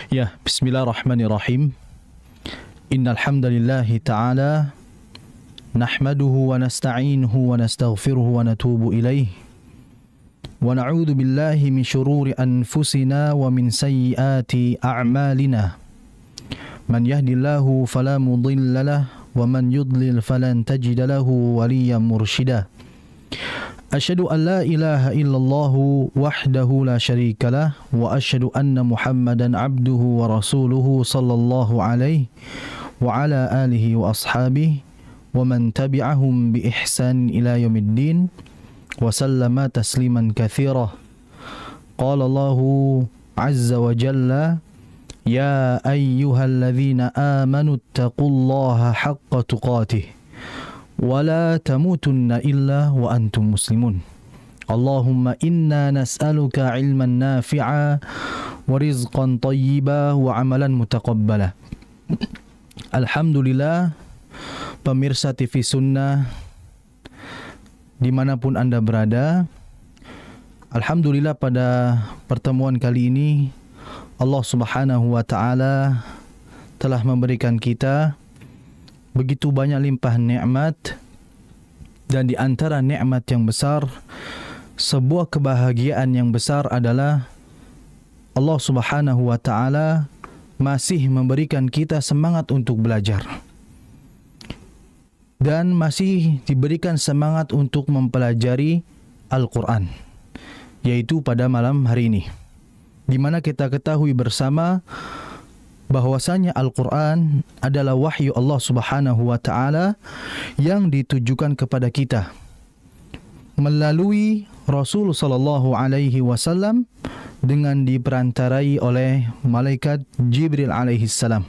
Ya, bismillahirrahmanirrahim. Innal hamdalillahi ta'ala nahmaduhu wa nasta'inuhu wa nastaghfiruhu wa natubu ilaih. Wa na'udzu billahi min syururi anfusina wa min sayyiati a'malina. Man yahdihillahu fala mudilla lahu wa man yudlil falan tajida lahu waliyyan mursyida. Asyhadu an la ilaha illallah wahdahu la syarika lah wa asyhadu anna Muhammadan abduhu wa rasuluhu sallallahu alaihi wa ala alihi wa ashabihi wa man tabi'ahum bi ihsan ila yaumiddin wa sallama tasliman katsira. Qala Allahu azza wa jalla ya ayyuhalladzina amanu taqullaha haqqa tuqatih wala tamutunna illa wa antum muslimun. Allahumma inna nas'aluka ilman nafi'a wa rizqan tayyiba wa amalan mutaqabbala. Alhamdulillah, pemirsa TV Sunnah dimanapun Anda berada, alhamdulillah pada pertemuan kali ini Allah Subhanahu wa ta'ala telah memberikan kita begitu banyak limpahan nikmat, dan di antara nikmat yang besar, sebuah kebahagiaan yang besar adalah Allah Subhanahu wa ta'ala masih memberikan kita semangat untuk belajar dan masih diberikan semangat untuk mempelajari Al-Quran, yaitu pada malam hari ini, di mana kita ketahui bersama bahwasanya Al-Quran adalah wahyu Allah Subhanahu wa ta'ala yang ditujukan kepada kita melalui Rasul sallallahu alaihi wasallam dengan diperantarai oleh malaikat Jibril alaihi salam.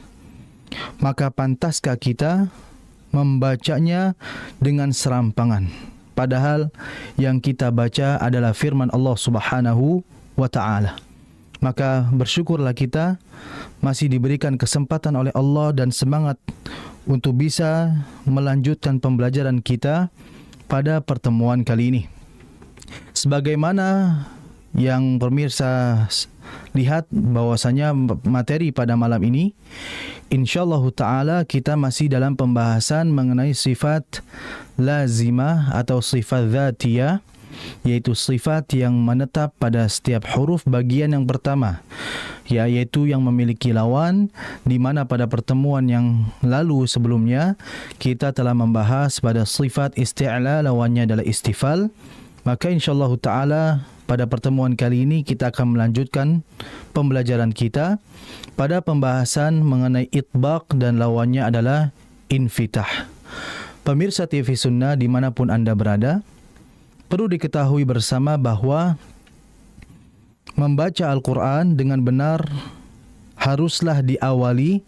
Maka pantaskah kita membacanya dengan serampangan, padahal yang kita baca adalah firman Allah Subhanahu wa ta'ala. Maka bersyukurlah kita masih diberikan kesempatan oleh Allah dan semangat untuk bisa melanjutkan pembelajaran kita pada pertemuan kali ini. Sebagaimana yang pemirsa lihat bahwasanya materi pada malam ini, insyaallah ta'ala kita masih dalam pembahasan mengenai sifat lazimah atau sifat dzatiyah, yaitu sifat yang menetap pada setiap huruf bagian yang pertama, yaitu yang memiliki lawan, di mana pada pertemuan yang lalu sebelumnya kita telah membahas pada sifat isti'la, lawannya adalah istifal. Maka insyaallah ta'ala pada pertemuan kali ini kita akan melanjutkan pembelajaran kita pada pembahasan mengenai itbaq dan lawannya adalah infitah. Pemirsa TV Sunnah dimanapun Anda berada, perlu diketahui bersama bahwa membaca Al-Quran dengan benar haruslah diawali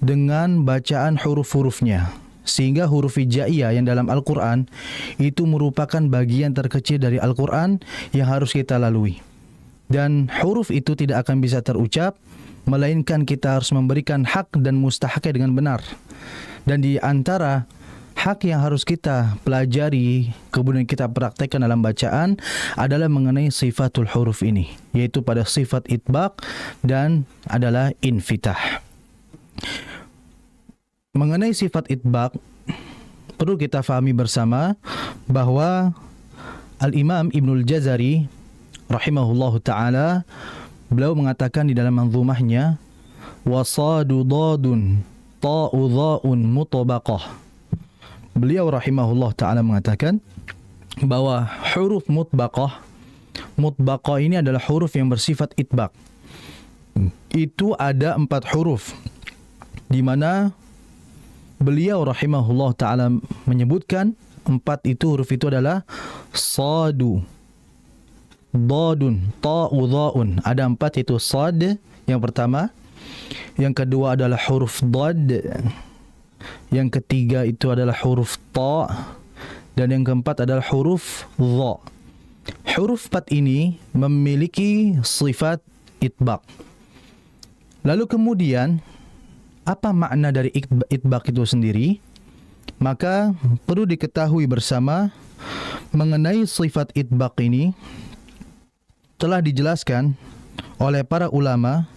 dengan bacaan huruf-hurufnya, sehingga huruf hijaiyah yang dalam Al-Quran itu merupakan bagian terkecil dari Al-Quran yang harus kita lalui. Dan huruf itu tidak akan bisa terucap, melainkan kita harus memberikan hak dan mustahaknya dengan benar. Dan di antara hak yang harus kita pelajari kemudian kita praktekkan dalam bacaan adalah mengenai sifatul huruf ini, yaitu pada sifat itbaq dan adalah infitah. Mengenai sifat itbaq, perlu kita fahami bersama bahwa Al-Imam Ibnul Jazari rahimahullahu ta'ala, beliau mengatakan di dalam manzumahnya, wasadu dadun ta'u dha'un mutabaqah. Beliau rahimahullah ta'ala mengatakan bahwa huruf mutbaqah ini adalah huruf yang bersifat itbaq. Itu ada 4 huruf, di mana beliau rahimahullah ta'ala menyebutkan 4 itu huruf itu adalah sadu, dadun, ta'u, dha'un. Ada 4 itu sad yang pertama, yang kedua adalah huruf dad, yang ketiga itu adalah huruf ta, dan yang keempat adalah huruf dha. Huruf 4 ini memiliki sifat itbaq. Lalu kemudian apa makna dari itbaq itu sendiri? Maka perlu diketahui bersama mengenai sifat itbaq ini telah dijelaskan oleh para ulama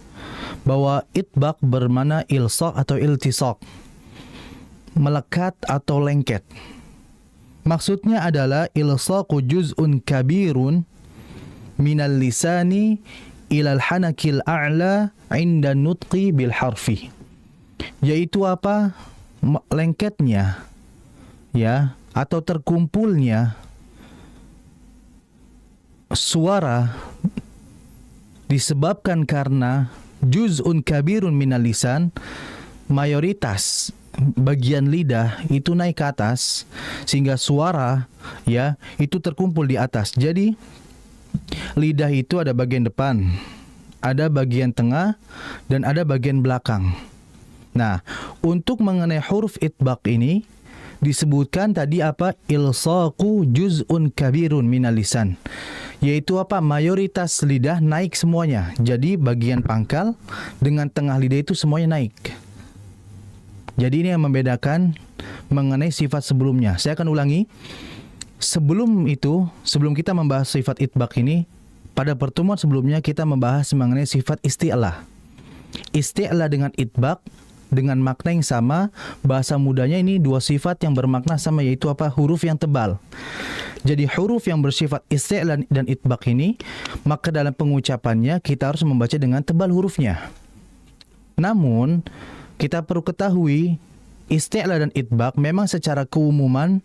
bahwa itbaq bermakna ilsaq atau iltisaq, melekat atau lengket. Maksudnya adalah ilsaqu juz'un kabirun minal lisani ilal hanakil a'la 'inda nutqi bil harfi. Yaitu apa? Lengketnya, ya, atau terkumpulnya suara disebabkan karena juz'un kabirun minal lisan, mayoritas bagian lidah itu naik ke atas sehingga suara, ya, itu terkumpul di atas. Jadi lidah itu ada bagian depan, ada bagian tengah, dan ada bagian belakang. Nah, untuk mengenai huruf itbaq ini disebutkan tadi apa? Ilsaqu juz'un kabirun minal lisan. Yaitu apa? Mayoritas lidah naik semuanya. Jadi bagian pangkal dengan tengah lidah itu semuanya naik. Jadi ini yang membedakan mengenai sifat sebelumnya. Saya akan ulangi. Sebelum itu, sebelum kita membahas sifat itbaq ini, pada pertemuan sebelumnya kita membahas mengenai sifat isti'lah. Isti'lah dengan itbaq dengan makna yang sama, bahasa mudanya ini dua sifat yang bermakna sama, yaitu apa? Huruf yang tebal. Jadi huruf yang bersifat isti'lah dan itbaq ini, maka dalam pengucapannya kita harus membaca dengan tebal hurufnya. Namun kita perlu ketahui isti'lah dan itbaq memang secara keumuman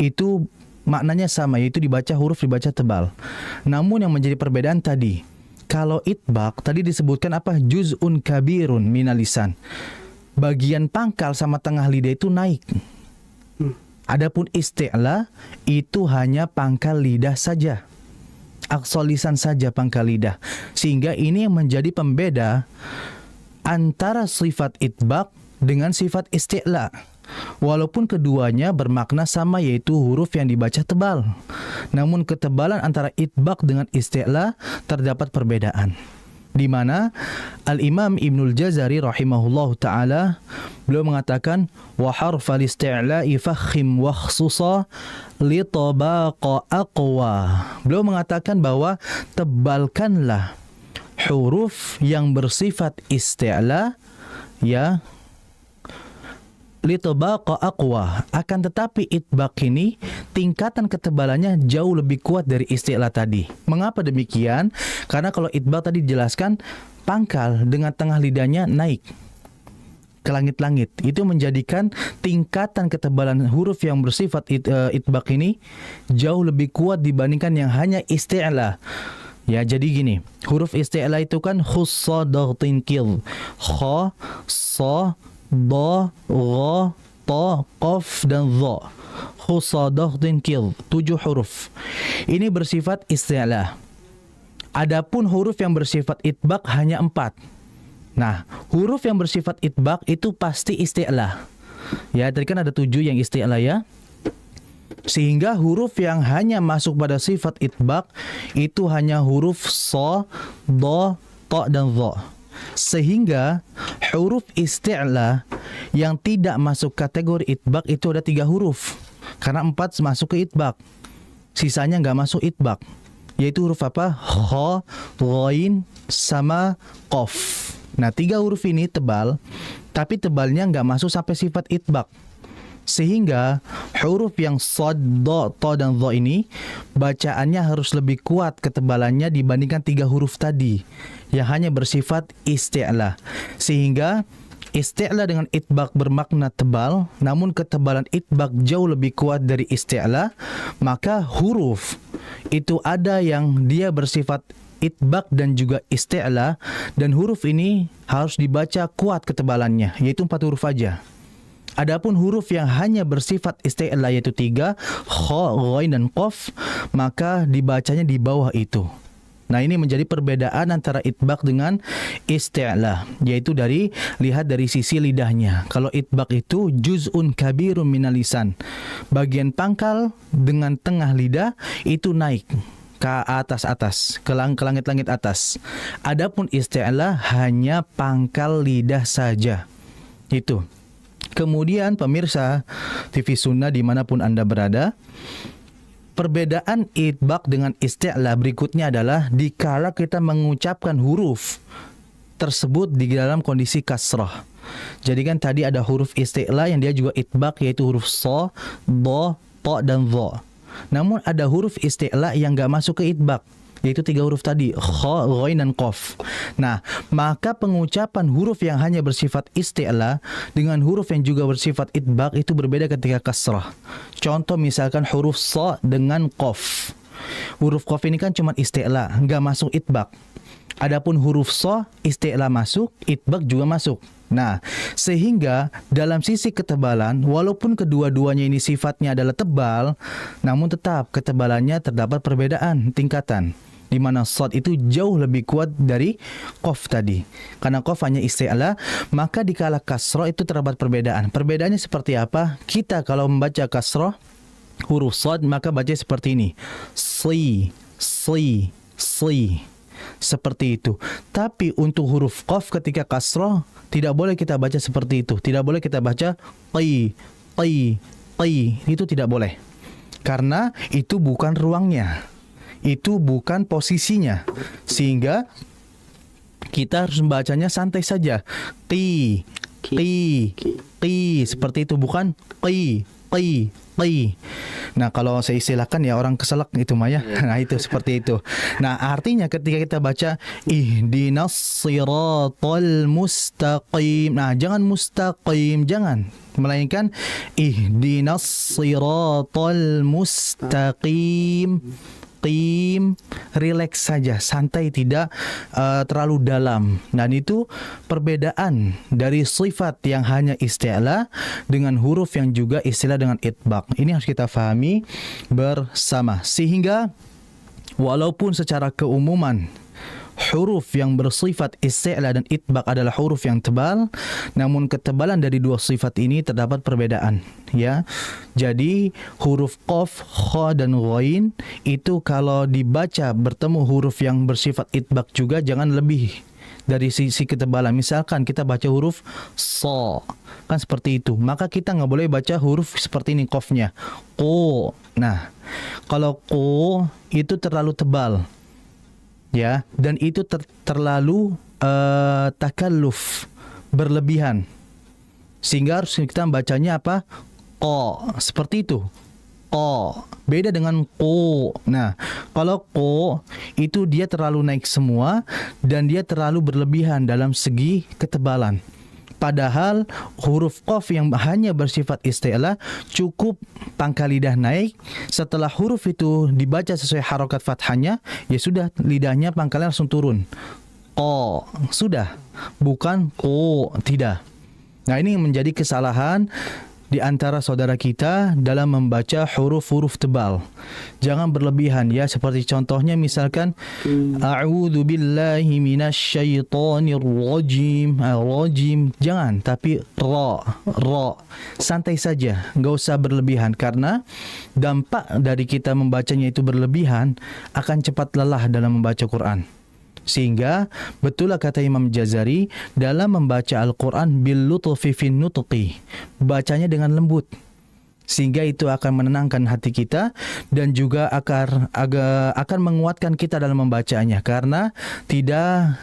itu maknanya sama, yaitu dibaca huruf dibaca tebal. Namun yang menjadi perbedaan tadi, kalau itbaq tadi disebutkan apa? Juz'un kabirun minal lisan. Bagian pangkal sama tengah lidah itu naik. Adapun isti'lah itu hanya pangkal lidah saja, aqsal lisan saja pangkal lidah. Sehingga ini yang menjadi pembeda antara sifat itbaq dengan sifat isti'lah. Walaupun keduanya bermakna sama, yaitu huruf yang dibaca tebal. Namun ketebalan antara itbaq dengan isti'lah terdapat perbedaan. Di mana Al-Imam Ibnul Jazari rahimahullahu ta'ala, beliau mengatakan wa harfal isti'la'i fakhim wa khususa li tabaqa aqwa. Beliau mengatakan bahwa tebalkanlah huruf yang bersifat isti'la, ya, li tabaqa aqwa. Akan tetapi itbaq ini tingkatan ketebalannya jauh lebih kuat dari isti'lah tadi. Mengapa demikian? Karena kalau itbaq tadi dijelaskan pangkal dengan tengah lidahnya naik ke langit-langit. Itu menjadikan tingkatan ketebalan huruf yang bersifat itbaq ini jauh lebih kuat dibandingkan yang hanya isti'lah. Ya, jadi gini, huruf isti'lah itu kan khussa daghtin kil, kha, sa, ba, gha, ta, qaf, dan dha. Khussa daghtin kil, 7 huruf. Ini bersifat isti'lah. Adapun huruf yang bersifat itbaq hanya 4. Nah, huruf yang bersifat itbaq itu pasti isti'lah. Ya, tadi kan ada 7 yang isti'lah, ya. Sehingga huruf yang hanya masuk pada sifat itbaq itu hanya huruf sa, da, ta, dan dha. Sehingga huruf isti'lah yang tidak masuk kategori itbaq itu ada 3 huruf. Karena 4 masuk ke itbaq, sisanya nggak masuk itbaq. Yaitu huruf apa? Kha, ghain, sama qaf. Nah, 3 huruf ini tebal, tapi tebalnya nggak masuk sampai sifat itbaq. Sehingga huruf yang sad, da, ta, dan dha ini bacaannya harus lebih kuat ketebalannya dibandingkan 3 huruf tadi yang hanya bersifat isti'lah. Sehingga isti'lah dengan itbaq bermakna tebal, namun ketebalan itbaq jauh lebih kuat dari isti'lah. Maka huruf itu ada yang dia bersifat itbaq dan juga isti'lah, dan huruf ini harus dibaca kuat ketebalannya, yaitu 4 huruf aja. Adapun huruf yang hanya bersifat isti'lah yaitu 3, kha, ghain, dan qaf, maka dibacanya di bawah itu. Nah, ini menjadi perbedaan antara itbaq dengan isti'lah, yaitu lihat dari sisi lidahnya. Kalau itbaq itu juz'un kabirun minal lisan, bagian pangkal dengan tengah lidah itu naik ke atas, ke langit-langit atas. Adapun isti'lah hanya pangkal lidah saja. Itu. Kemudian pemirsa TV Sunnah dimanapun Anda berada, perbedaan itbaq dengan isti'lah berikutnya adalah dikala kita mengucapkan huruf tersebut di dalam kondisi kasrah. Jadi kan tadi ada huruf isti'la yang dia juga itbaq, yaitu huruf so, do, to, dan dho. Namun ada huruf isti'la yang gak masuk ke itbaq, yaitu 3 huruf tadi, kha, ghain, dan qaf. Nah, maka pengucapan huruf yang hanya bersifat isti'la dengan huruf yang juga bersifat itbaq itu berbeda ketika kasrah. Contoh misalkan huruf so dengan qaf. Huruf qaf ini kan cuma isti'la, nggak masuk itbaq. Adapun huruf so, isti'la masuk, itbaq juga masuk. Nah, sehingga dalam sisi ketebalan, walaupun kedua-duanya ini sifatnya adalah tebal, namun tetap ketebalannya terdapat perbedaan tingkatan, di mana shad itu jauh lebih kuat dari qaf tadi. Karena qaf hanya isti'la, maka dikala kasrah itu terdapat perbedaan. Perbedaannya seperti apa? Kita kalau membaca kasrah huruf shad maka baca seperti ini. Si, si, si. Seperti itu. Tapi untuk huruf qaf ketika kasrah tidak boleh kita baca seperti itu. Tidak boleh kita baca qi, qi, qi. Itu tidak boleh. Karena itu bukan ruangnya. Itu bukan posisinya. Sehingga kita harus membacanya santai saja. Qi, qi, qi. Seperti itu, bukan qi, qi, qi. Nah, kalau saya istilahkan ya orang keselak itu Maya. Nah, itu seperti itu. Nah, artinya ketika kita baca ihdinas siratal mustaqim. Nah, jangan mustaqim, jangan. Melainkan ihdinas siratal mustaqim. Qim, relax saja, santai, tidak terlalu dalam. Dan itu perbedaan dari sifat yang hanya isti'la dengan huruf yang juga istilah dengan itbaq. Ini harus kita fahami bersama. Sehingga walaupun secara keumuman huruf yang bersifat isti'la dan itbaq adalah huruf yang tebal, namun ketebalan dari dua sifat ini terdapat perbedaan, ya. Jadi huruf qaf, kha, dan ghain itu kalau dibaca bertemu huruf yang bersifat itbaq juga jangan lebih dari sisi ketebalan. Misalkan kita baca huruf so, kan seperti itu, maka kita nggak boleh baca huruf seperti ini qafnya, qo. Nah, kalau qo itu terlalu tebal, ya, dan itu terlalu takalluf, berlebihan, sehingga harus kita bacanya apa? Qa, seperti itu. Qa beda dengan qo. Nah, kalau qo itu dia terlalu naik semua dan dia terlalu berlebihan dalam segi ketebalan. Padahal huruf qaf yang hanya bersifat isti'la cukup pangkal lidah naik. Setelah huruf itu dibaca sesuai harokat fathahnya, ya sudah, lidahnya pangkalnya langsung turun. Qa, sudah. Bukan qo, tidak. Nah, ini menjadi kesalahan di antara saudara kita dalam membaca huruf-huruf tebal. Jangan berlebihan, ya, seperti contohnya misalkan a'udzu billahi minasyaitonir rajim. Rajim jangan, tapi ra. Santai saja, enggak usah berlebihan, karena dampak dari kita membacanya itu berlebihan akan cepat lelah dalam membaca Quran. Sehingga betullah kata Imam Jazari dalam membaca Al-Quran bil lutfi fin nutqi, bacanya dengan lembut, sehingga itu akan menenangkan hati kita dan juga akan menguatkan kita dalam membacanya, karena tidak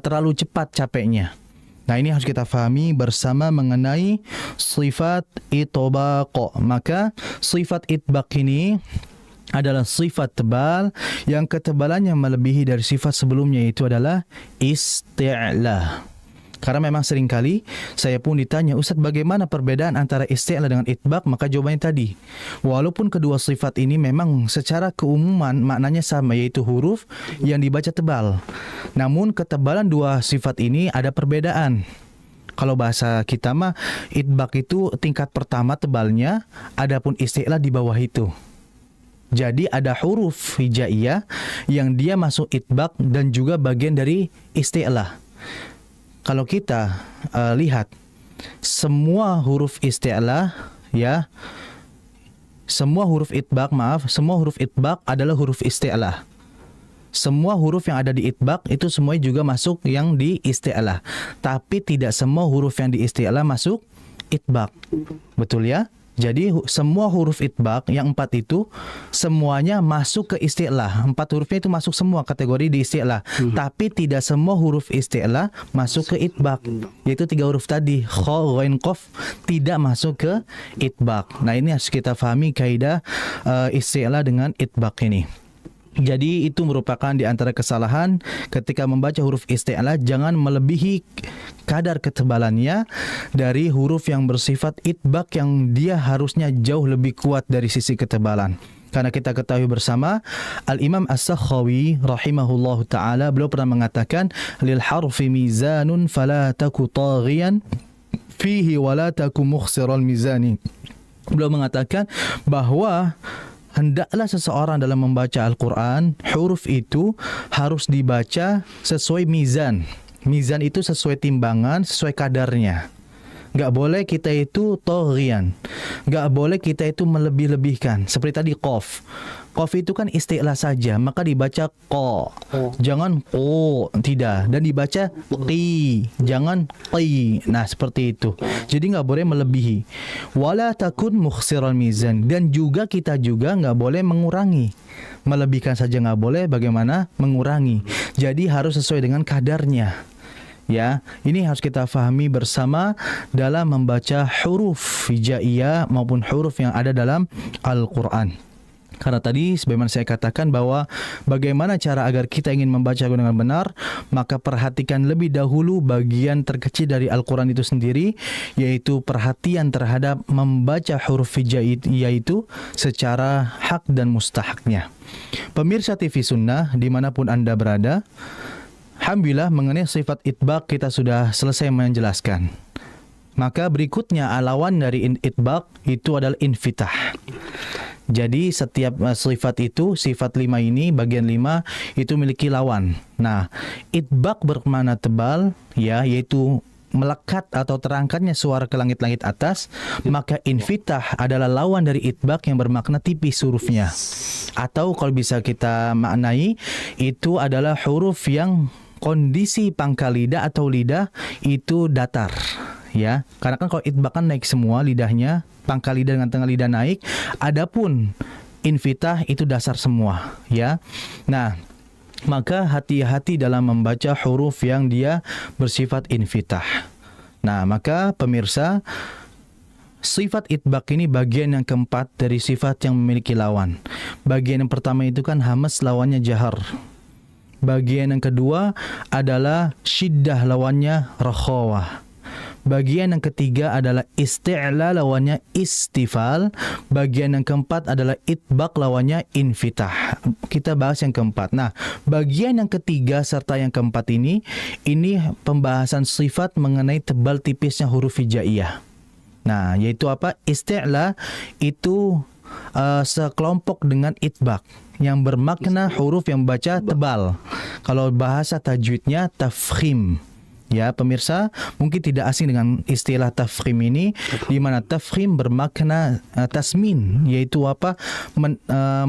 terlalu cepat capeknya. Nah, ini harus kita fahami bersama mengenai sifat itbaq. Maka sifat itbaq ini adalah sifat tebal yang ketebalannya melebihi dari sifat sebelumnya, yaitu adalah isti'la. Karena memang seringkali saya pun ditanya, Ustaz, bagaimana perbedaan antara isti'la dengan itbaq? Maka jawabannya tadi, walaupun kedua sifat ini memang secara keumuman maknanya sama, yaitu huruf yang dibaca tebal, namun ketebalan dua sifat ini ada perbedaan. Kalau bahasa kita mah itbaq itu tingkat pertama tebalnya, adapun isti'la di bawah itu. Jadi ada huruf hijaiyah yang dia masuk itbaq dan juga bagian dari isti'la. Kalau kita lihat semua huruf isti'la, ya, semua huruf itbaq adalah huruf isti'la. Semua huruf yang ada di itbaq itu semuanya juga masuk yang di isti'la. Tapi tidak semua huruf yang di isti'la masuk itbaq. Betul, ya? Jadi semua huruf itbaq yang 4 itu semuanya masuk ke isti'lah. 4 hurufnya itu masuk semua kategori di isti'lah. Tapi tidak semua huruf isti'lah masuk ke itbaq. Yaitu 3 huruf tadi, kha, ghain, qaf tidak masuk ke itbaq. Nah, ini harus kita pahami kaidah isti'lah dengan itbaq ini. Jadi itu merupakan di antara kesalahan ketika membaca huruf isti'lah, jangan melebihi kadar ketebalannya dari huruf yang bersifat itbaq yang dia harusnya jauh lebih kuat dari sisi ketebalan. Karena kita ketahui bersama Al-Imam As-Sakhawi rahimahullahu ta'ala, beliau pernah mengatakan lil harfi mizanun fala taku taghiyan fihi wala taku mukhsiral mizani. Beliau mengatakan bahwa hendaklah seseorang dalam membaca Al-Quran, huruf itu harus dibaca sesuai mizan. Mizan itu sesuai timbangan, sesuai kadarnya. Gak boleh kita itu toghian, gak boleh kita itu melebih-lebihkan. Seperti tadi qaf. Qaf itu kan isti'lah saja, maka dibaca qa. Jangan qo, tidak. Dan dibaca qi, jangan qi. Nah, seperti itu. Jadi gak boleh melebihi. Wala takun mukhsiral mizan. Dan juga kita juga gak boleh mengurangi. Melebihkan saja gak boleh, bagaimana mengurangi. Jadi harus sesuai dengan kadarnya. Ya, ini harus kita fahami bersama dalam membaca huruf hijaiyah maupun huruf yang ada dalam Al-Quran. Karena tadi sebagaimana saya katakan bahwa bagaimana cara agar kita ingin membaca dengan benar, maka perhatikan lebih dahulu bagian terkecil dari Al-Quran itu sendiri, yaitu perhatian terhadap membaca huruf hijaiyah itu secara hak dan mustahaknya. Pemirsa TV Sunnah dimanapun Anda berada, alhamdulillah mengenai sifat itbaq kita sudah selesai menjelaskan. Maka berikutnya lawan dari itbaq itu adalah infitah. Jadi setiap sifat itu, sifat 5 ini, bagian 5 itu memiliki lawan. Nah, itbaq bermakna tebal, ya, yaitu melekat atau terangkatnya suara ke langit-langit atas. Maka infitah adalah lawan dari itbaq yang bermakna tipis hurufnya. Atau kalau bisa kita maknai, itu adalah huruf yang kondisi pangkal lidah atau lidah itu datar, ya. Karena kan kalau itbaq kan naik semua lidahnya, pangkal lidah dengan tengah lidah naik. Adapun infitah itu dasar semua, ya. Nah, maka hati-hati dalam membaca huruf yang dia bersifat infitah. Nah, maka pemirsa, sifat itbaq ini bagian yang keempat dari sifat yang memiliki lawan. Bagian yang pertama itu kan hamas, lawannya jahar. Bagian yang kedua adalah syiddah, lawannya rakhawah. Bagian yang ketiga adalah isti'la, lawannya istifal. Bagian yang keempat adalah itbaq, lawannya infitah. Kita bahas yang keempat. Nah, bagian yang ketiga serta yang keempat ini pembahasan sifat mengenai tebal tipisnya huruf hijaiyah. Nah, yaitu apa? Isti'la itu sekelompok dengan itbaq yang bermakna huruf yang baca tebal. Kalau bahasa tajwidnya tafkhim. Ya, pemirsa, mungkin tidak asing dengan istilah tafkhim ini, di mana tafkhim bermakna tasmin, yaitu apa?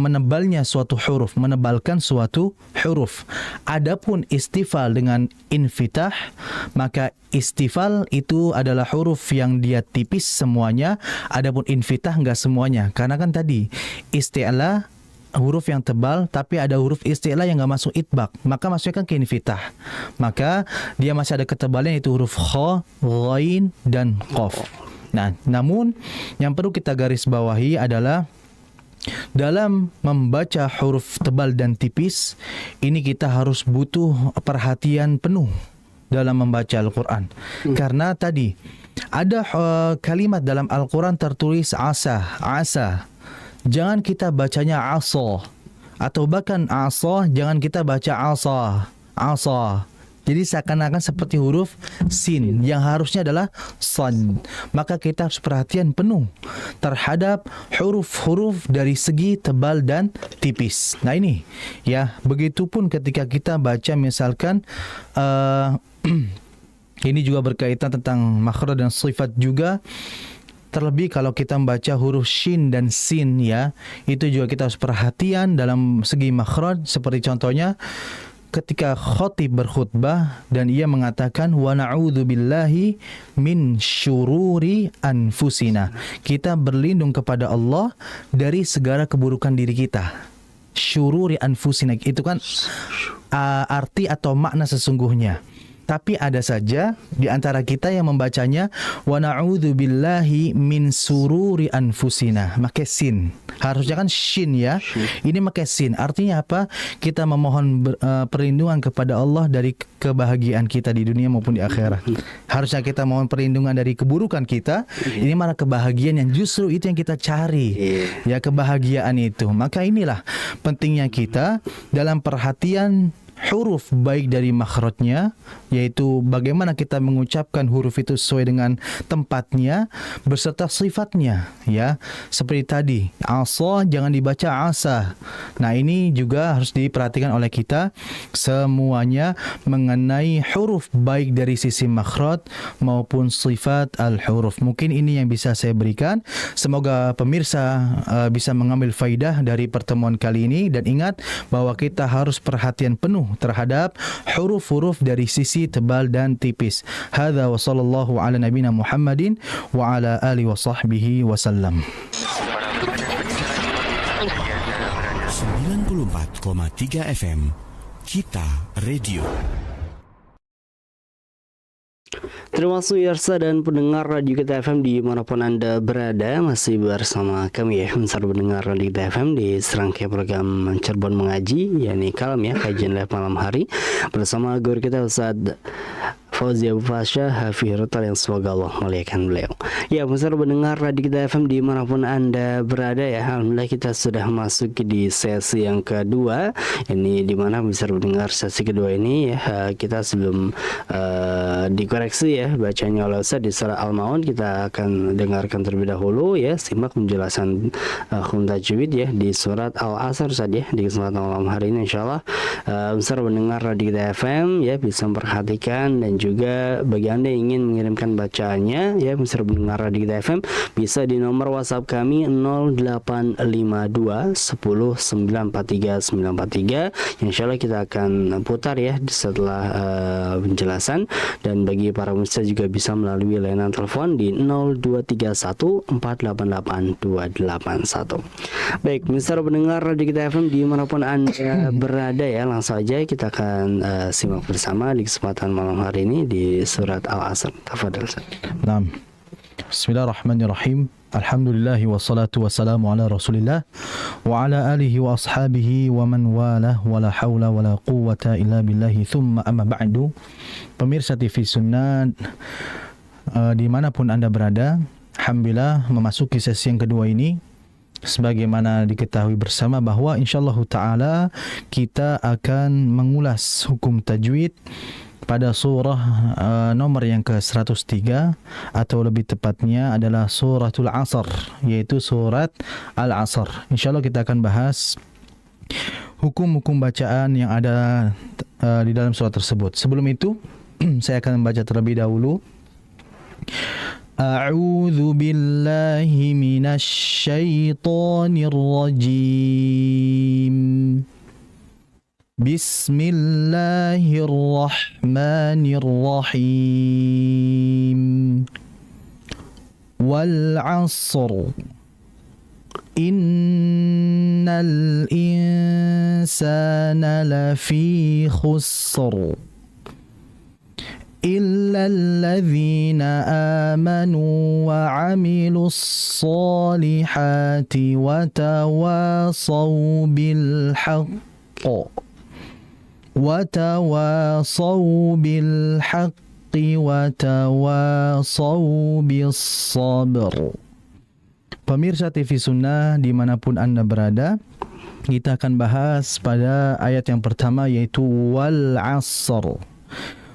Menebalnya suatu huruf, menebalkan suatu huruf. Adapun istifal dengan infitah, maka istifal itu adalah huruf yang dia tipis semuanya, adapun infitah enggak semuanya. Karena kan tadi isti'la huruf yang tebal, tapi ada huruf isti'la yang enggak masuk itbaq, maka masuknya kan ke infitah. Maka dia masih ada ketebalan, yaitu huruf kha, ghain, dan qaf. Nah, namun yang perlu kita garis bawahi adalah dalam membaca huruf tebal dan tipis ini kita harus butuh perhatian penuh dalam membaca Al-Quran. Karena tadi ada kalimat dalam Al-Quran tertulis asa. Jangan kita bacanya asa, atau bahkan asa jangan kita baca asa. Jadi seakan-akan seperti huruf sin yang harusnya adalah sad. Maka kita harus perhatian penuh terhadap huruf-huruf dari segi tebal dan tipis. Nah ini, ya, begitupun ketika kita baca misalkan ini juga berkaitan tentang makhraj dan sifat juga. Terlebih kalau kita membaca huruf shin dan sin, ya, itu juga kita harus perhatian dalam segi makhraj. Seperti contohnya ketika khatib berkhutbah dan ia mengatakan wa na'udzubillahi min syururi anfusina. Kita berlindung kepada Allah dari segala keburukan diri kita. Syururi anfusina itu kan arti atau makna sesungguhnya. Tapi ada saja di antara kita yang membacanya wa na'udzubillahi min sururi anfusina. Pakai sin. Harusnya kan shin ya. Ini pakai sin. Artinya apa? Kita memohon perlindungan kepada Allah dari kebahagiaan kita di dunia maupun di akhirat. Harusnya kita mohon perlindungan dari keburukan kita. Ini malah kebahagiaan yang justru itu yang kita cari. Ya, kebahagiaan itu. Maka inilah pentingnya kita dalam perhatian huruf baik dari makhrajnya, yaitu bagaimana kita mengucapkan huruf itu sesuai dengan tempatnya beserta sifatnya, ya. Seperti tadi, asa jangan dibaca asa. Nah, ini juga harus diperhatikan oleh kita semuanya mengenai huruf baik dari sisi makhraj maupun sifat al-huruf. Mungkin ini yang bisa saya berikan. Semoga pemirsa bisa mengambil faidah dari pertemuan kali ini, dan ingat bahwa kita harus perhatian penuh terhadap huruf-huruf dari sisi tebal dan tipis. Hadza wa sallallahu ala nabiyina Muhammadin wa ala alihi wa sahbihi wasallam. 94,3 FM Kita Radio. Terima kasih Yarsa dan pendengar Radio Kita FM di manapun Anda berada. Masih bersama kami ya, besar pendengar Radio Kita FM di serangkaian program Cirebon Mengaji, yakni Kalam ya, kajian live malam hari bersama guru kita Ustaz Fauzi Abu Fasha Hafizahullah, yang semoga Allah muliakan beliau. Ya, besar pendengar Radio Kita FM di manapun Anda berada ya, alhamdulillah kita sudah masuk di sesi yang kedua. Ini di mana besar pendengar sesi kedua ini ya, kita sebelum dikoreksi ya bacanya oleh Ustaz di surah Al-Maun, kita akan dengarkan terlebih dahulu ya, simak penjelasan hukum tajwid ya di surat Al-Asr saja di kesempatan malam hari ini insyaallah. Besar pendengar Radio Kita FM ya bisa memperhatikan, dan juga bagi Anda yang ingin mengirimkan bacaannya ya, besar pendengar Radio Kita FM bisa di nomor WhatsApp kami 0852 10 943 943. Insyaallah kita akan putar ya setelah penjelasan. Dan bagi para pemirsa juga bisa melalui layanan telepon di 0231 488 281. Baik, pemirsa pendengar Radio Kita FM dimanapun Anda berada ya, langsung aja kita akan simak bersama di kesempatan malam hari ini di surat Al-Asr. Tafadhal. Naam. Bismillahirrahmanirrahim. Alhamdulillahi wassalatu wassalamu ala Rasulillah wa ala alihi wa ashabihi wa man walah wa la hawla wa la quwwata illa billahi thumma amma ba'du. Pemirsa TV Sunnah dimanapun Anda berada, alhamdulillah memasuki sesi yang kedua ini. Sebagaimana diketahui bersama bahwa insyaallah ta'ala kita akan mengulas hukum tajwid pada surah nomor yang ke-103, atau lebih tepatnya adalah suratul Asr, yaitu surat Al-Asr. InsyaAllah kita akan bahas hukum-hukum bacaan yang ada di dalam surat tersebut. Sebelum itu, saya akan membaca terlebih dahulu. A'udzu billahi minasy syaithanir rajim. Bismillahirrahmanirrahim. Wal 'asr. Innal insana lafi khusr. إلا الذين آمنوا وعملوا الصالحات وتواصوا بالحق وتواصوا بالصبر. Pemirsa TV Sunnah dimanapun Anda berada, kita akan bahas pada ayat yang pertama, yaitu wal 'asr.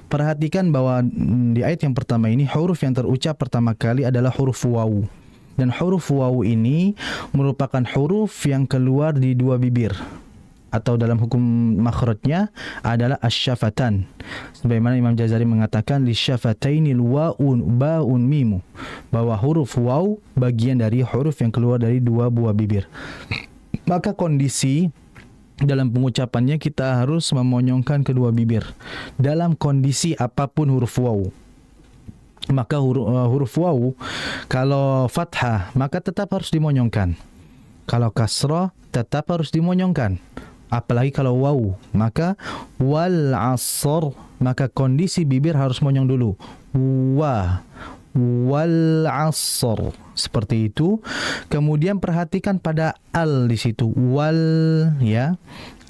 Perhatikan bahwa di ayat yang pertama ini huruf yang terucap pertama kali adalah huruf waw. Dan huruf waw ini merupakan huruf yang keluar di dua bibir, atau dalam hukum makhrajnya adalah asy-syafatan. Sebagaimana Imam Jazari mengatakan li syafatainil wa'un ba'un mimu, bahwa huruf waw bagian dari huruf yang keluar dari dua buah bibir. Maka kondisi dalam pengucapannya kita harus memonyongkan kedua bibir dalam kondisi apapun huruf waw. Maka huruf waw kalau fathah maka tetap harus dimonyongkan. Kalau kasrah tetap harus dimonyongkan. Apalagi kalau waw, maka wal asr, maka kondisi bibir harus monyong dulu. Wal asr, seperti itu. Kemudian perhatikan pada al di situ. Wal, ya.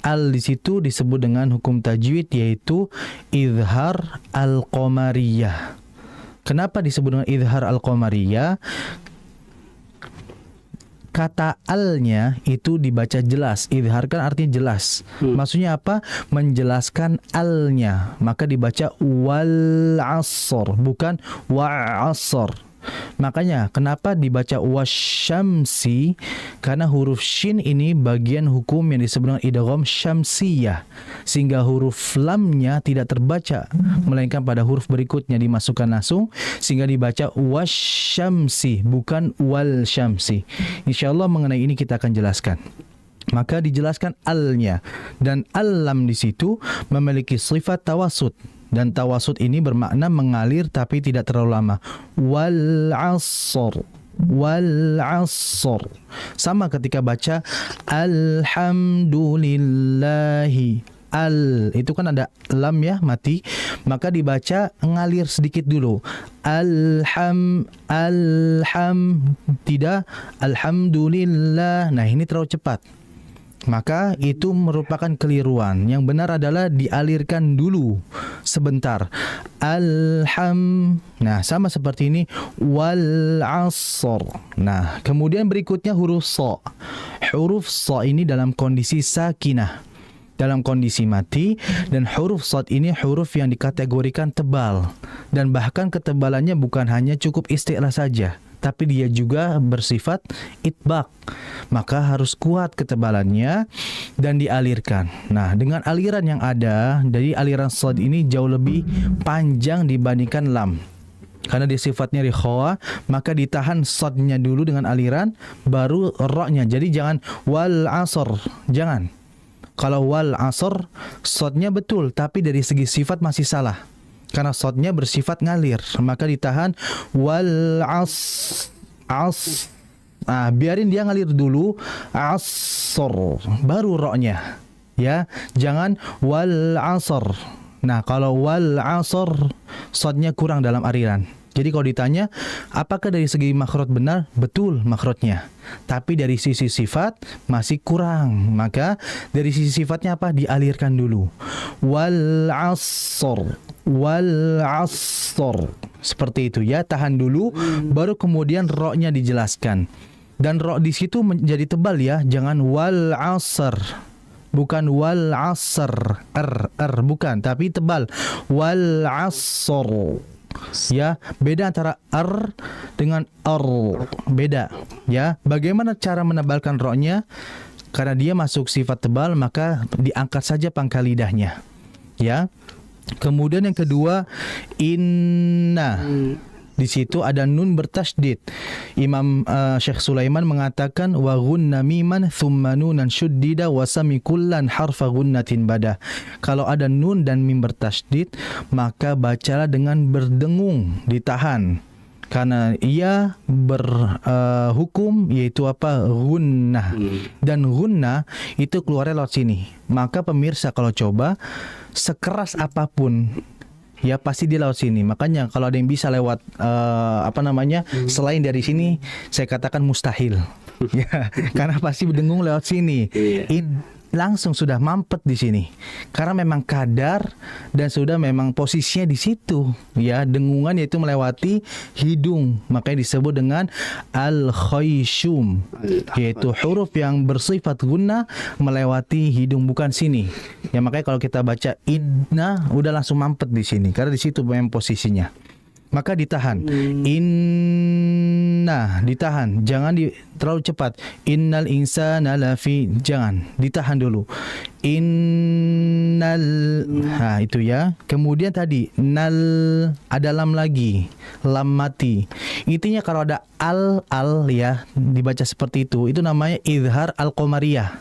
Al di situ disebut dengan hukum tajwid, yaitu izhar al-qamariyah. Kenapa disebut dengan izhar al-qamariyah? Kata alnya itu dibaca jelas. Izhar kan artinya jelas. Maksudnya apa? Menjelaskan alnya. Maka dibaca wal asr, bukan wa asr. Makanya kenapa dibaca wasyamsi? Karena huruf shin ini bagian hukum yang disebut dengan idgham syamsiyah, sehingga huruf lamnya tidak terbaca melainkan pada huruf berikutnya dimasukkan langsung, sehingga dibaca wasyamsi bukan wal syamsi. Insyaallah mengenai ini kita akan jelaskan. Maka dijelaskan alnya, dan al-lam di situ memiliki sifat tawasud. Dan tawasud ini bermakna mengalir tapi tidak terlalu lama. Wal asr, wal asr. Sama ketika baca alhamdulillahi. Al itu kan ada lam ya, mati. Maka dibaca ngalir sedikit dulu. Tidak alhamdulillah. Nah, ini terlalu cepat. Maka itu merupakan keliruan. Yang benar adalah dialirkan dulu sebentar. Nah, sama seperti ini. Wal asr. Nah, kemudian berikutnya huruf so. Huruf so ini dalam kondisi sakinah, dalam kondisi mati, dan huruf sod ini huruf yang dikategorikan tebal, dan bahkan ketebalannya bukan hanya cukup isti'la saja, tapi dia juga bersifat itbaq. Maka harus kuat ketebalannya dan dialirkan. Nah, dengan aliran yang ada, jadi aliran sod ini jauh lebih panjang dibandingkan lam. Karena dia sifatnya rikhawa, maka ditahan sodnya dulu dengan aliran, baru roknya. Jadi jangan wal asr, jangan. Kalau wal asr, sodnya betul, tapi dari segi sifat masih salah. Karena sodnya bersifat ngalir, maka ditahan wal as. Nah, biarin dia ngalir dulu, asr, baru roknya. Ya, jangan wal asr. Nah, kalau wal asr, sodnya kurang dalam aliran. Jadi kalau ditanya, apakah dari segi makhraj benar? Betul makhrajnya. Tapi dari sisi sifat masih kurang. Maka dari sisi sifatnya apa? Dialirkan dulu. Wal asr. Wal asr. Seperti itu ya, tahan dulu, baru kemudian roknya dijelaskan. Dan rok di situ menjadi tebal ya, jangan wal asr. Bukan wal asr, bukan, tapi tebal. Wal asr. Ya, beda antara dengan beda ya. Bagaimana cara menebalkan roknya? Karena dia masuk sifat tebal, maka diangkat saja pangkal lidahnya ya. Kemudian yang kedua, inna. Di situ ada nun bertasydid. Imam Syekh Sulaiman mengatakan wa ghunna miman thumma nunan syuddida wa sami kullan harfa ghunnatin bada. Kalau ada nun dan mim bertasydid, maka bacalah dengan berdengung, ditahan. Karena ia berhukum yaitu apa? Ghunnah. Dan ghunnah itu keluarnya lewat sini. Maka pemirsa kalau coba sekeras apapun ya pasti dia lewat sini. Makanya kalau ada yang bisa lewat selain dari sini, saya katakan mustahil. Ya, karena pasti berdengung lewat sini. Langsung sudah mampet di sini. Karena memang kadar dan sudah memang posisinya di situ. Ya, dengungan yaitu melewati hidung. Makanya disebut dengan al-khayshum, yaitu huruf yang bersifat gunnah melewati hidung, bukan sini. Ya, makanya kalau kita baca inna udah langsung mampet di sini karena di situ memang posisinya. Maka ditahan. Inna, ditahan. Jangan terlalu cepat. Innal insana lafi, jangan. Ditahan dulu. Innal, nah itu ya. Kemudian tadi nal, ada lam lagi, lam mati. Intinya kalau ada al ya dibaca seperti itu namanya izhar al-qamariyah.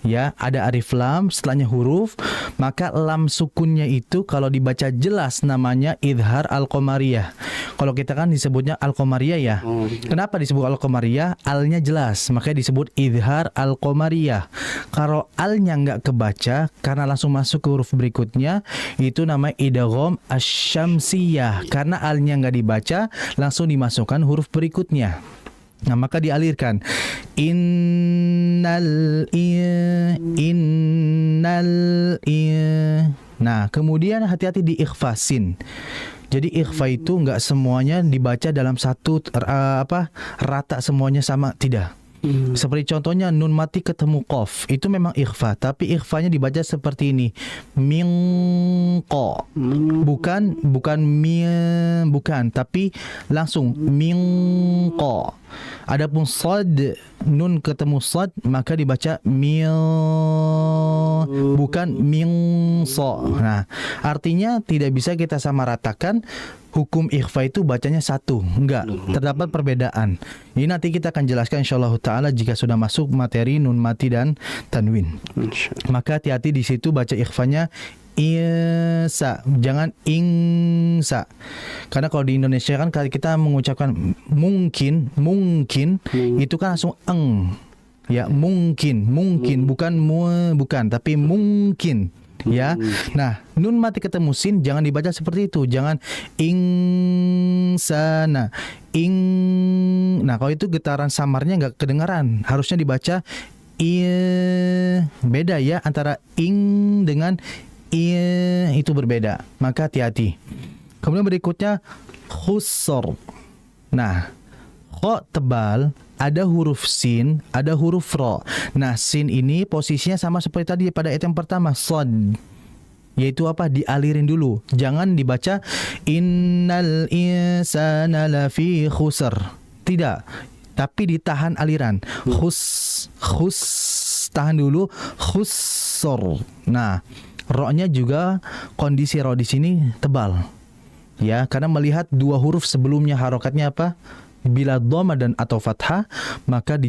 Ya, ada alif lam, setelahnya huruf, maka lam sukunnya itu kalau dibaca jelas namanya idhar al-qamariyah. Kalau kita kan disebutnya al-qamariyah ya. Kenapa disebut al-qamariyah? Alnya jelas, makanya disebut idhar al-qamariyah. Kalau alnya nggak kebaca karena langsung masuk ke huruf berikutnya, itu namanya idgham asy-syamsiyah. Karena alnya nggak dibaca, langsung dimasukkan huruf berikutnya. Nah, maka dialirkan innal. Nah, kemudian hati-hati di ikhfasin. Jadi ikhfa itu enggak semuanya dibaca dalam satu rata semuanya sama, tidak. Seperti contohnya nun mati ketemu qaf, itu memang ikhfa, tapi ikhfanya dibaca seperti ini. Minqa. Bukan, tapi langsung minqa. Adapun sad, nun ketemu sad, maka dibaca bukan minsa. Nah, artinya tidak bisa kita samaratakan hukum ikhfa itu bacanya satu. Enggak, terdapat perbedaan. Ini nanti kita akan jelaskan insyaallah taala jika sudah masuk materi nun mati dan tanwin. Maka hati-hati di situ baca ikhfanya Isa, jangan ingsa. Karena kalau di Indonesia kan kita mengucapkan mungkin itu kan langsung eng. Ya, mungkin bukan tapi mungkin. Ya. Nah, nun mati ketemu sin jangan dibaca seperti itu. Jangan insana. Nah, kalau itu getaran samarnya enggak kedengaran. Harusnya dibaca beda ya antara ing dengan itu berbeda, maka hati-hati. Kemudian berikutnya khusr. Nah, kho tebal, ada huruf sin, ada huruf ro. Nah, sin ini posisinya sama seperti tadi pada ayat yang pertama, sad. Yaitu apa? Dialirin dulu. Jangan dibaca innal insana lafi khusr. Tidak. Tapi ditahan aliran. Khus tahan dulu, khusr. Nah, ro-nya juga kondisi ro di sini tebal. Ya, karena melihat dua huruf sebelumnya harokatnya apa? Bila dhamma dan atau fathah, maka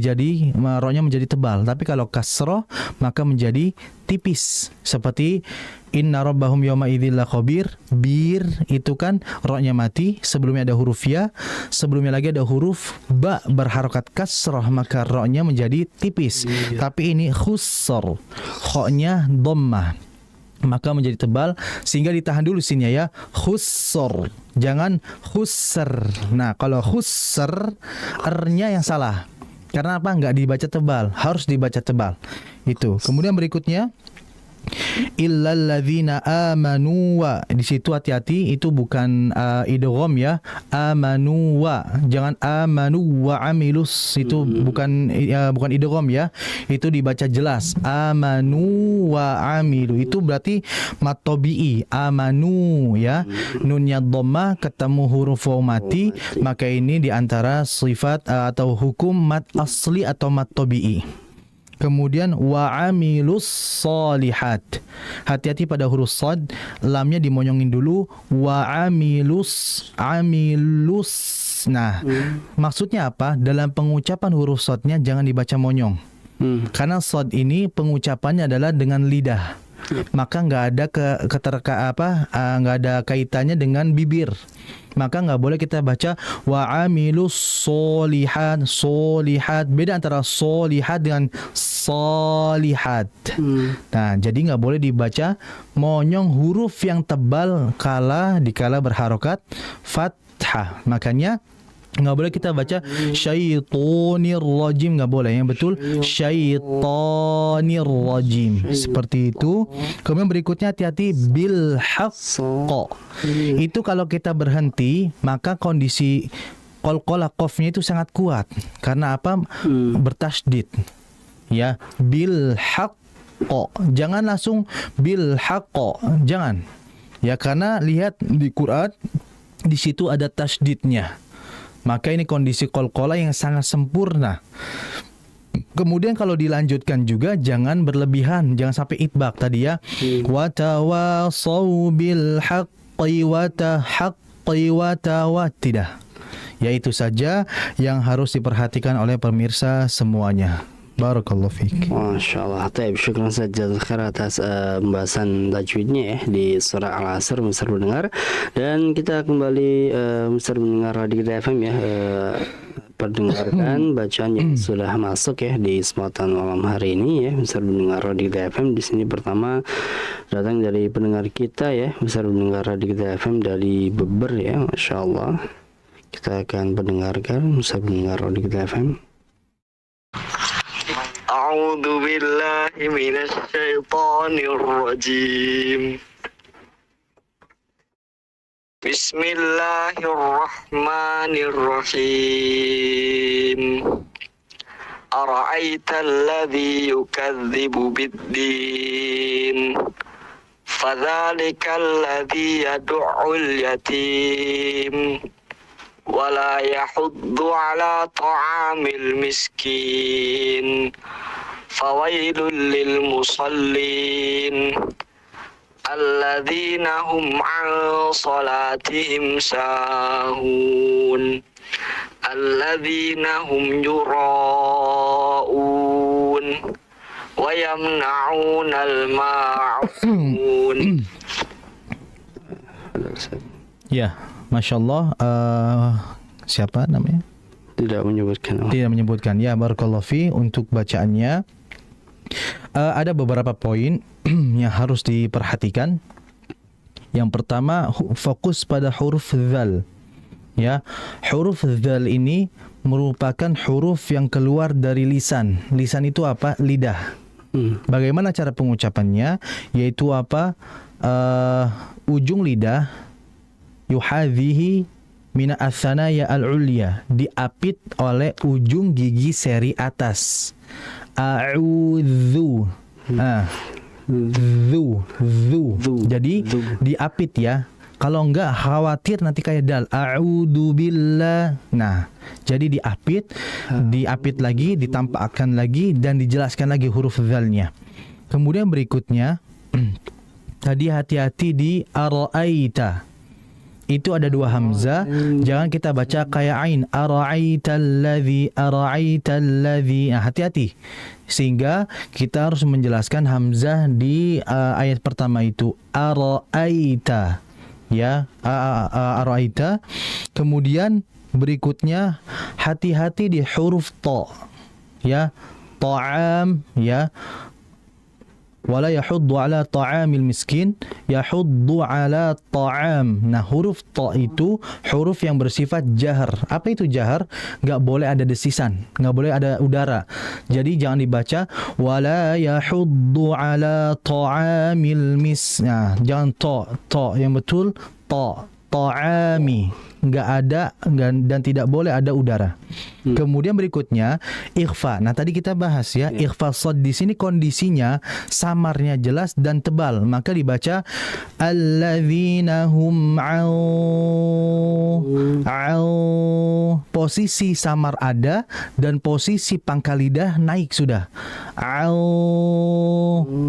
ro-nya menjadi tebal. Tapi kalau kasroh, maka menjadi tipis. Seperti inna rabbahum yawma idzil lakhabir. Bir itu kan ro-nya mati, sebelumnya ada huruf ya, sebelumnya lagi ada huruf ba berharokat kasroh, maka ro-nya menjadi tipis. Tapi ini khusr, kho-nya dhammah, maka menjadi tebal sehingga ditahan dulu sinnya ya, khusr, jangan khusr. Nah, kalau khusr r-nya yang salah. Karena apa? Enggak dibaca tebal, harus dibaca tebal. Itu. Kemudian berikutnya illal ladzina amanu wa. Di situ hati-hati, itu bukan idgham ya. Amanu wa. Jangan amanu wa amilus, itu bukan idgham ya. Itu dibaca jelas. Amanu wa amilu. Itu berarti mat tabi'i. Amanu ya. Nunnya dhammah ketemu huruf waw mati, maka ini diantara sifat atau hukum mat asli atau mat tabi'i. Kemudian wa'amilus solihat. Hati-hati pada huruf sad, lamnya dimonyongin dulu. Amilus. Nah, maksudnya apa? Dalam pengucapan huruf sadnya jangan dibaca monyong. Karena sad ini pengucapannya adalah dengan lidah. Maka nggak ada nggak ada kaitannya dengan bibir. Maka nggak boleh kita baca wa'amilus solihat. Beda antara solihat dengan solihat. Nah, jadi nggak boleh dibaca monyong huruf yang tebal dikala berharokat fathah. Makanya nggak boleh kita baca syaitonir rajim, nggak boleh. Yang betul syaitonir rajim, seperti itu. Kemudian berikutnya hati-hati bil haqqo. Itu kalau kita berhenti, maka kondisi qalqalah qafnya itu sangat kuat. Karena apa? Bertasydid. Ya, bil haqqo. Jangan langsung bil haqqo. Jangan. Ya, karena lihat di Quran di situ ada tasydidnya. Maka ini kondisi qalqalah yang sangat sempurna. Kemudian kalau dilanjutkan juga jangan berlebihan, jangan sampai itbaq tadi ya. Wa tawasau bil haqqi wa tidak. Ya, itu saja yang harus diperhatikan oleh pemirsa semuanya. Barakallahu fiik. Masya Allah. Taib, syukran saja atas pembahasan tajwidnya ya di surah Al-Asr, Mr. Pendengar. Dan kita kembali Mr. Pendengar Radio Kita FM ya, perdengarkan bacaan yang sudah masuk ya di kesempatan malam hari ini ya, Mr. Pendengar Radio Kita FM. Di sini pertama datang dari pendengar kita ya, Mr. Pendengar Radio Kita FM dari Beber ya, Masya Allah. Kita akan mendengarkan Mr. Pendengar Radio Kita FM. A'udzu billahi minasy syaithanir rajim. Bismillahirrahmanirrahim. Ara'aita alladhi yukadzibu bid-din. Fadzalika alladhi yad'ul yatim. ولا يحض على طعام المسكين فويل للمصلين الذين هم عن صلاتهم ساهون الذين هم يراءون ويمنعون الماعون. Ya, Masya Allah. Siapa namanya? Tidak menyebutkan. Tidak menyebutkan. Ya, barakallahu fi untuk bacaannya. Ada beberapa poin yang harus diperhatikan. Yang pertama, fokus pada huruf dzal. Ya, huruf dzal ini merupakan huruf yang keluar dari lisan. Lisan itu apa? Lidah. Bagaimana cara pengucapannya? Yaitu apa? Ujung lidah yuhadhihi mina atsanaya al-ulya, diapit oleh ujung gigi seri atas. A'udzu. Jadi diapit ya. Kalau enggak khawatir nanti kayak dal. A'udzu billah. Nah, jadi diapit lagi, ditampakkan lagi dan dijelaskan lagi huruf dzalnya. Kemudian berikutnya tadi hati-hati di ara'aita. Itu ada dua hamzah. Jangan kita baca kayak ain. Ara'aitalladzi. Nah, hati-hati. Sehingga kita harus menjelaskan hamzah di ayat pertama itu. Ara'aita. Ya, ara'aita. Kemudian berikutnya hati-hati di huruf ta. Ya, ta'am ya. Wala yahuddu ala ta'amil miskin, yahuddu ala ta'am. Nah, huruf ta itu huruf yang bersifat jahar. Apa itu jahar? Enggak boleh ada desisan, enggak boleh ada udara. Jadi jangan dibaca wala yahuddu ala ta'amil Nah, jangan ta yang betul ta'ami. Enggak ada dan tidak boleh ada udara. Kemudian berikutnya ikhfa. Nah, tadi kita bahas ya, ikhfa shad di sini kondisinya samarnya jelas dan tebal, maka dibaca alladzina hum posisi samar ada dan posisi pangkal lidah naik sudah.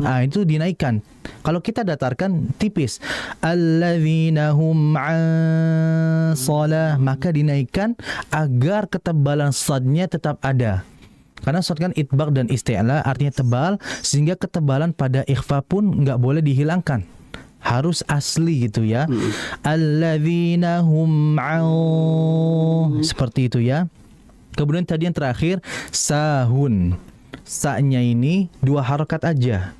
Nah, itu dinaikkan. Kalau kita datarkan tipis, alladzina hum shalah, maka dinaikkan agar ketebalan shadnya tetap ada. Karena shad kan itbaq dan isti'la artinya tebal, sehingga ketebalan pada ikhfa pun enggak boleh dihilangkan. Harus asli gitu ya. Alladzina hum seperti itu ya. Kemudian tadi yang terakhir sahun. Sa-nya ini 2 harakat aja.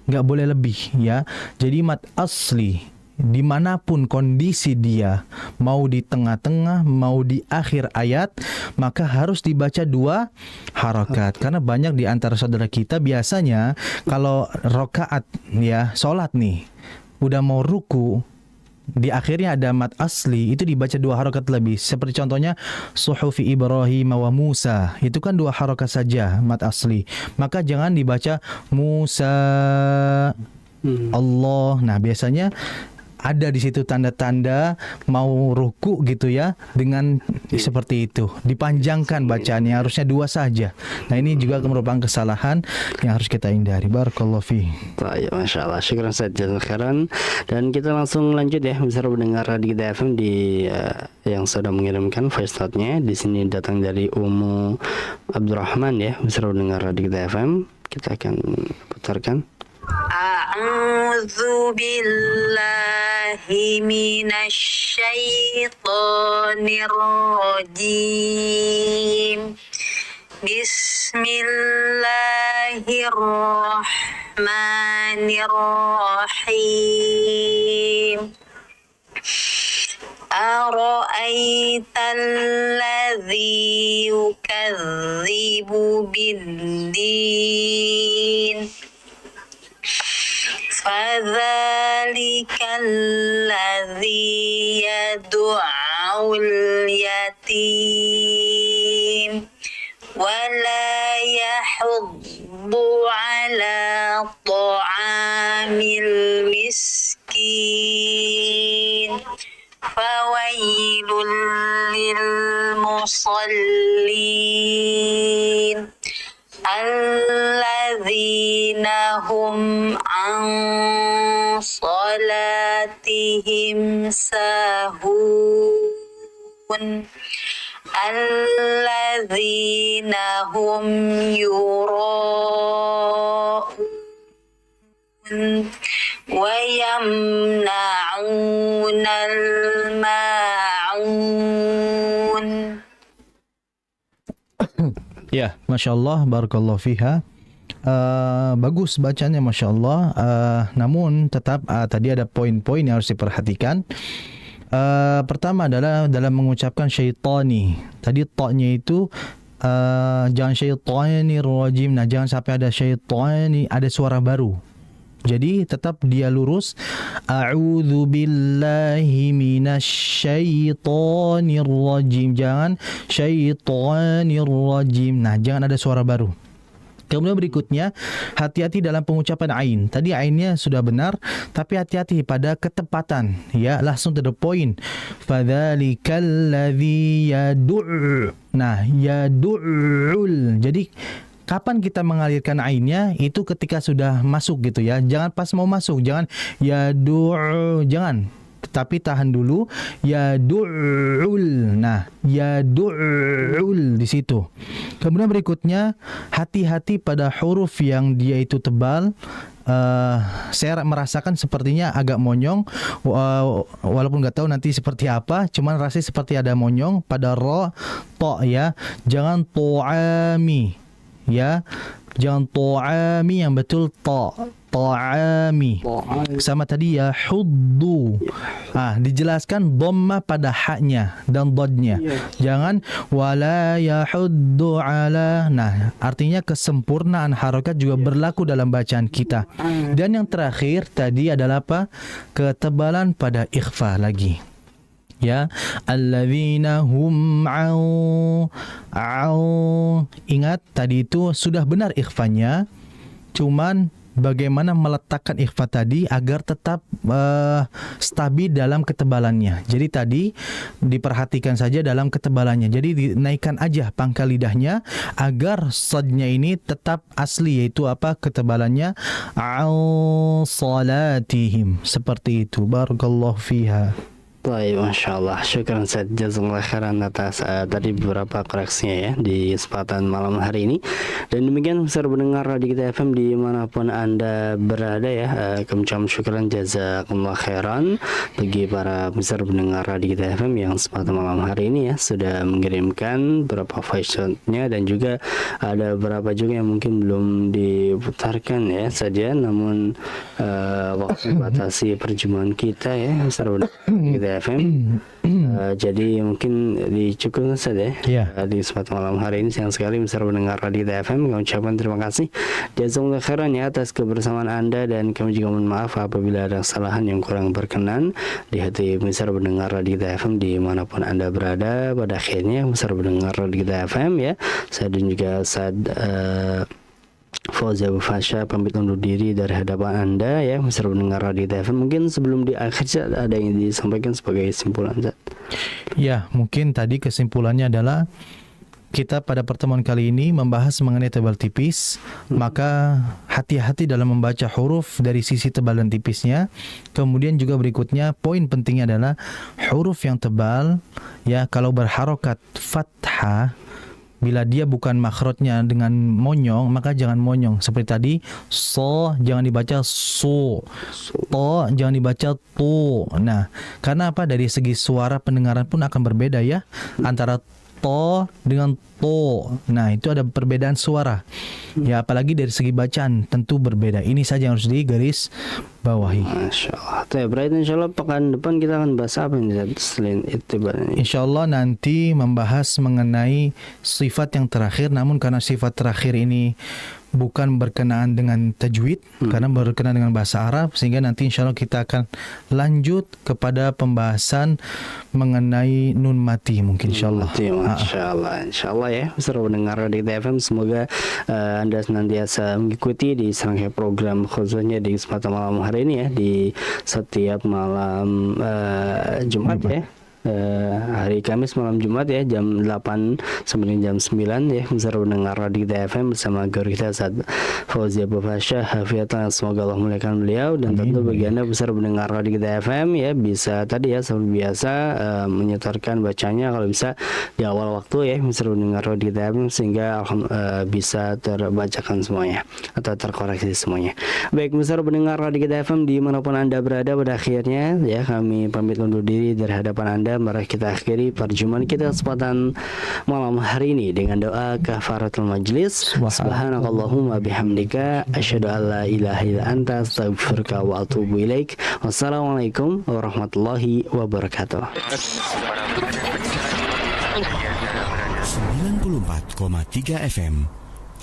Enggak boleh lebih ya. Jadi mad asli dimanapun kondisi dia, mau di tengah-tengah, mau di akhir ayat, maka harus dibaca 2 harakat. Karena banyak di antara saudara kita biasanya kalau rakaat ya, sholat nih, udah mau ruku, di akhirnya ada mad asli, itu dibaca 2 harakat lebih. Seperti contohnya suhufi Ibrahim wa Musa, itu kan 2 harakat saja mad asli. Maka jangan dibaca Musa Allah. Nah, biasanya ada di situ tanda-tanda mau ruku gitu ya, dengan seperti itu dipanjangkan bacaannya, harusnya 2 saja. Nah ini juga merupakan kesalahan yang harus kita hindari. Barakallahu fi. Baik, Masya Allah, syukran Ustaz, jazakallahu khairan. Dan kita langsung lanjut ya, bisa mendengar Radio Kita FM di yang sudah mengirimkan voice note-nya. Di sini datang dari Ummu Abdurrahman ya, bisa mendengar Radio Kita FM. Kita akan putarkan. A'udzu billahi minasy syaithanir rajim. Bismillahirrahmanirrahim. Ara'aital ladzi yukadzibu bid-din. Fadzalika alladzi yad'ul yatim wa la yahuddu ala ta'amil miskin. Fawailul lil musallin alladzina hum an salatihim sahun alladzina hum yura'un wa yamna'unal ma'un. Ya, Masya Allah, barakallahu fiha. Bagus bacanya, Masya Allah. Namun tetap tadi ada poin-poin yang harus diperhatikan. Pertama adalah dalam mengucapkan syaitani. Tadi ta-nya itu jangan syaitanir rajim. Nah, jangan sampai ada syaitani, ada suara baru. Jadi tetap dia lurus. A'udzu billahi minasyaitonir rajim. Jangan syaitonir rajim. Nah, jangan ada suara baru. Kemudian berikutnya, hati-hati dalam pengucapan ain. Tadi ainnya sudah benar, tapi hati-hati pada ketepatan. Ya, langsung to the point. Fadzalikal ladzi yad'u. Nah, yad'ul. Jadi kapan kita mengalirkan ainnya? Itu ketika sudah masuk gitu ya. Jangan pas mau masuk, jangan yad'u, jangan. Tapi tahan dulu, yad'ul. Nah, yad'ul di situ. Kemudian berikutnya, hati-hati pada huruf yang dia itu tebal. Saya merasakan sepertinya agak monyong, walaupun nggak tahu nanti seperti apa, cuman rasanya seperti ada monyong pada ro, to ya. Jangan to'ami ya, jangan to'ami, yang betul ta'ami. Sama tadi ya huddu. Dijelaskan dhamma pada haknya dan dodnya. Jangan wala yahuddu ala. Nah, artinya kesempurnaan harakat juga berlaku dalam bacaan kita. Dan yang terakhir tadi adalah apa? Ketebalan pada ikhfa lagi. Ya, alladzina hum ingat tadi itu sudah benar ikhfanya, cuman bagaimana meletakkan ikhfa tadi agar tetap stabil dalam ketebalannya. Jadi tadi diperhatikan saja dalam ketebalannya. Jadi dinaikkan aja pangkal lidahnya agar sadnya ini tetap asli, yaitu apa? Ketebalannya salatihim. Seperti itu. Barakallahu fiha. Baik, Masya Allah, syukran Ustaz, jazakallahu khairan atas tadi beberapa koreksinya ya di kesempatan malam hari ini. Dan demikian besar pendengar Radio Kita FM dimanapun Anda berada ya, kami ucapkan syukran jazakallahu khairan bagi para besar pendengar Radio Kita FM yang kesempatan malam hari ini ya sudah mengirimkan beberapa voice note-nya, dan juga ada beberapa juga yang mungkin belum diputarkan ya saja, namun waktu batasi perjumpaan kita ya besar pendengar kita FM. Jadi mungkin dicukupkan saja di kesempatan malam hari ini. Sayang sekali besar mendengar Radio FM. Kami ucapkan terima kasih jazakumullah khairan ya atas kebersamaan Anda, dan kami juga mohon maaf apabila ada kesalahan yang kurang berkenan di hati besar mendengar Radio FM dimanapun Anda berada. Pada akhirnya besar mendengar Radio FM ya, saya dan juga Ustaz Fauzi Abu Fasya pamit undur diri dari hadapan Anda ya, Mr. pendengar Radio FM. Mungkin sebelum di akhir ada yang disampaikan sebagai kesimpulan, Zat? Ya, mungkin tadi kesimpulannya adalah kita pada pertemuan kali ini membahas mengenai tebal tipis, maka hati-hati dalam membaca huruf dari sisi tebal dan tipisnya. Kemudian juga berikutnya poin pentingnya adalah huruf yang tebal ya, kalau berharokat fathah, bila dia bukan makhrajnya dengan monyong, maka jangan monyong. Seperti tadi, so jangan dibaca so, to jangan dibaca to. Nah, karena apa? Dari segi suara pendengaran pun akan berbeda ya, antara to dengan to. Nah, itu ada perbedaan suara. Ya, apalagi dari segi bacaan tentu berbeda. Ini saja yang harus digaris bawahi. Masya Allah. Berarti insya Allah pekan depan kita akan bahas apa nih selain ittiba ini? Insya Allah nanti membahas mengenai sifat yang terakhir. Namun karena sifat terakhir ini bukan berkenaan dengan tajwid, karena berkenaan dengan bahasa Arab, sehingga nanti insya Allah kita akan lanjut kepada pembahasan mengenai nun mati mungkin insya Allah. Insya Allah ya, Mr. pendengar Radio FM, semoga Anda senantiasa mengikuti di serangkaian program khususnya di kesempatan malam hari ini ya, di setiap malam Jumat ya. Hari Kamis malam Jumat ya, jam 8 sampai jam 9 ya, bisa mendengar Radio FM bersama guru kita Ustaz Fauzi Abu Fasya hafizahullah, semoga Allah muliakan beliau. Dan tentu bagi Anda bisa mendengar Radio FM ya, bisa tadi ya seperti biasa menyetorkan bacanya kalau bisa di awal waktu ya, bisa mendengar Radio FM sehingga bisa terbacakan semuanya atau terkoreksi semuanya. Baik, bisa mendengar Radio FM dimanapun Anda berada, pada akhirnya ya kami pamit undur diri dari hadapan Anda. Mari kita akhiri perjumpaan kita kesempatan malam hari ini dengan doa kafaratul majlis. Subhanakallahumma bihamdika asyhadu an la ilaha illa anta astaghfiruka wa atubu ilaik. Wassalamualaikum warahmatullahi wabarakatuh. 94,3 FM